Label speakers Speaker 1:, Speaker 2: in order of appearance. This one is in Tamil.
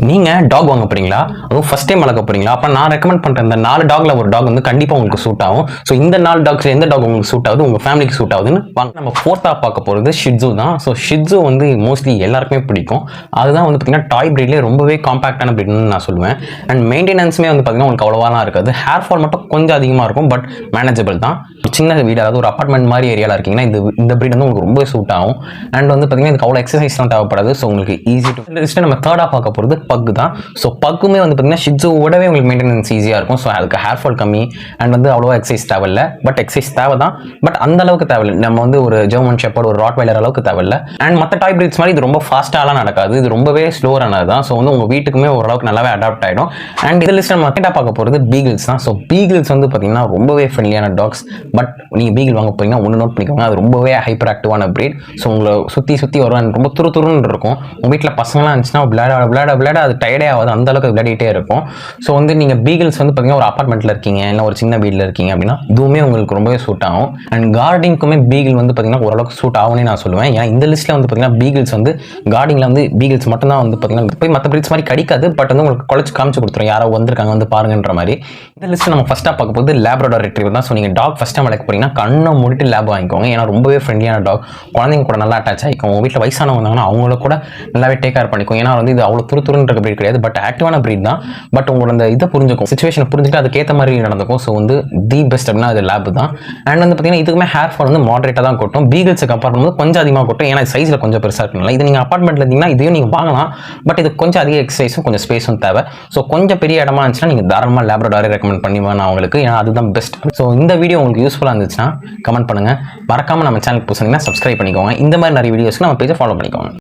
Speaker 1: நீங்கள் டாக் வாங்க போறீங்களா? அதுவும் ஃபர்ஸ்ட் டைம் வளர்க்க போறீங்களா? அப்போ நான் ரெக்கமெண்ட் பண்ணுற இந்த 4 டாக்ல ஒரு டாக் வந்து கண்டிப்பாக உங்களுக்கு சூட் ஆகும். ஸோ இந்த 4 டாக்ஸ் எந்த டாக் உங்களுக்கு சூட் ஆகுது, உங்கள் ஃபேமிலிக்கு சூட் ஆகுதுன்னு வாங்க. நம்ம ஃபோர்த்தாக பார்க்க போகிறது ஷிட்ஸு தான். ஸோ ஷிட்ஸு வந்து மோஸ்ட்லி எல்லாருக்குமே பிடிக்கும். அதுதான் வந்து பார்த்தீங்கன்னா டாய் ப்ரீட்லேயே ரொம்பவே காம்பாக்டான ப்ரீட்னு நான் சொல்லுவேன். அண்ட் மெயின்டெனன்ஸுமே வந்து பார்த்தீங்கன்னா உங்களுக்கு அவ்வளோவாலாம் இருக்காது. ஹேர் ஃபால் மட்டும் கொஞ்சம் அதிகமாக இருக்கும், பட் மேனேஜபிள் தான். சின்ன வீடு, அதாவது ஒரு அப்பார்ட்மெண்ட் மாதிரி ஏரியாவில் இருக்கீங்கன்னா இந்த ப்ரீட் வந்து உங்களுக்கு ரொம்ப சூட் ஆகும். அண்ட் வந்து பார்த்தீங்கன்னா இதுக்கு அவ்வளோ எக்ஸசைஸ்லாம் தேவைப்படாது. ஸோ உங்களுக்கு ஈஸி டு லிஸ்ட்டு. நம்ம தேர்டாக பார்க்க போகிறது பக் தான். ஸோ பக்குமே வந்து பார்த்தீங்கன்னா ஷிட்ஸுவோடவே உங்களுக்கு மெயின்டெனன்ஸ் ஈஸியாக இருக்கும். ஸோ அதுக்கு ஹேர் ஃபால் கம்மி அண்ட் வந்து அவ்வளோவா எக்ஸசைஸ் தேவையில்லை. பட் எக்ஸசைஸ் தேவை தான், பட் அந்த அளவுக்கு தேவையில்லை. நம்ம வந்து ஒரு ஜெர்மன் ஷெப்பர்ட், ஒரு ராட்வைலர் அளவுக்கு தேவையில்லை. அண்ட் மற்ற டாய் ப்ரீட்ஸ் மாதிரி இது ரொம்ப ஃபாஸ்ட்டாலாம் நடக்காது. இது ரொம்பவே ஸ்லோவானது தான். ஸோ வந்து உங்கள் வீட்டுக்குமே ஓரளவுக்கு நல்லாவே அடாப்ட் ஆகிடும். அண்ட் இதில் லிஸ்ட் நம்ம கேட்டால் பார்க்க போகிறது பீகிள்ஸ் தான். ஸோ பீகிள்ஸ் வந்து பார்த்தீங்கன்னா ரொம்பவே ஃப்ரெண்ட்லியான டாக்ஸ். பட் நீங்கள் பீகிள் வாங்க போறீங்கன்னா ஒன்று நோட் பண்ணிக்கோங்க, அது ரொம்பவே ஹைப்பர் ஆக்டிவான ப்ரீட். ஸோ உங்களை சுற்றி வரும், ரொம்ப துருன்னு இருக்கும். உங்கள் வீட்டில் பசங்களாம் இருந்துச்சுன்னா விளையாட அது டயர்டே ஆகாது, அந்த அளவுக்கு விளையாடிட்டே இருக்கும். ஸோ வந்து நீங்கள் பீகிள்ஸ் வந்து பார்த்தீங்கன்னா ஒரு அப்பார்ட்மெண்ட்டில் இருக்கீங்க, இல்லை ஒரு சின்ன வீட்டில் இருக்கீங்க அப்படின்னா இதுவுமே உங்களுக்கு ரொம்பவே சூட் ஆகும். அண்ட் கார்டிங்க்குமே பீகிள் வந்து பார்த்தீங்கன்னா ஓரளவுக்கு சூட் ஆகும்னு நான் சொல்லுவேன். ஏன்னா இந்த லிஸ்ட்டில் வந்து பார்த்தீங்கன்னா பீகிள்ஸ் வந்து கார்டிங்கில் வந்து பீகிள்ஸ் மட்டும்தான் வந்து பார்த்தீங்கன்னா போய் மற்ற ப்ரீட்ஸ் மாதிரி கடிக்காது, பட் வந்து உங்களுக்கு குழச்சி காமிச்சு கொடுத்துரும், யாரோ வந்திருக்காங்க வந்து பாருங்கன்ற மாதிரி. இந்த லிஸ்ட்டு நம்ம ஃபஸ்ட்டாக பார்க்க போது லேப்ரடார் ரெட்ரீவர் தான். ஸோ நீங்கள் டாக் ஃபஸ்ட் டைம் வளர்க்க போறீங்கன்னா கண்ணை மூடிட்டு லேப் வாங்கிக்கோங்க. ஏன்னா ரொம்பவே ஃப்ரெண்ட்லியான டாக், குழந்தைங்க கூட நல்லா அட்டாச் ஆகிக்கும். உங்கள் வீட்டில் வயசானவங்க வந்தாங்கன்னா அவங்கள கூட நல்லாவே டேக் கேர் பண்ணிக்கும். ஏன்னா வந்து இது அவ்வளோ துருன்ற ப்ரீட் கிடையாது, பட் ஆக்டிவான ப்ரீட் தான். பட் உங்களோட அந்த இதை புரிஞ்சுக்கும், சிச்சுவேஷனை புரிஞ்சுட்டு அதுக்கேற்ற மாதிரி நடந்துக்கும். ஸோ வந்து தி பெஸ்ட் அப்படின்னா அது லேப் தான். அண்ட் வந்து பார்த்தீங்கன்னா இதுக்குமே ஹேர் ஃபால் வந்து மாடரேட்டாக தான் கொட்டும். பீகிள்ஸுக்கு கம்பேர் பண்ணும்போது கொஞ்சம் அதிகமாக கொட்டும், ஏன்னா சைஸில் கொஞ்சம் பெருசாக இருக்கணும். இது நீங்கள் அப்பார்ட்மெண்ட்டில் இருந்தீங்கன்னா இதையும் நீங்கள் வாங்கலாம், பட் இது கொஞ்சம் அதிக எக்ஸசைஸும் கொஞ்சம் ஸ்பேஸும் தேவை. ஸோ கொஞ்சம் பெரிய இடமா இருந்துச்சுன்னா நீங்கள் தாராளமாக லேப்ரடாரே ரெக்கமெண்ட் பண்ணுவேன் நான் உங்களுக்கு, ஏன்னா அதுதான் பெஸ்ட். ஸோ இந்த வீடியோ உங்களுக்கு யூஸ்ஃபுல்லாக இருந்துச்சுன்னா கமெண்ட் பண்ணுங்கள். மறக்காமல் நம்ம சேனலுக்கு புதுசுனா சப்ஸ்கிரைப் பண்ணிக்கோங்க. இந்த மாதிரி நிறைய வீடியோஸ்க்கு நம்ம பேஜை ஃபாலோ பண்ணிக்கோங்க.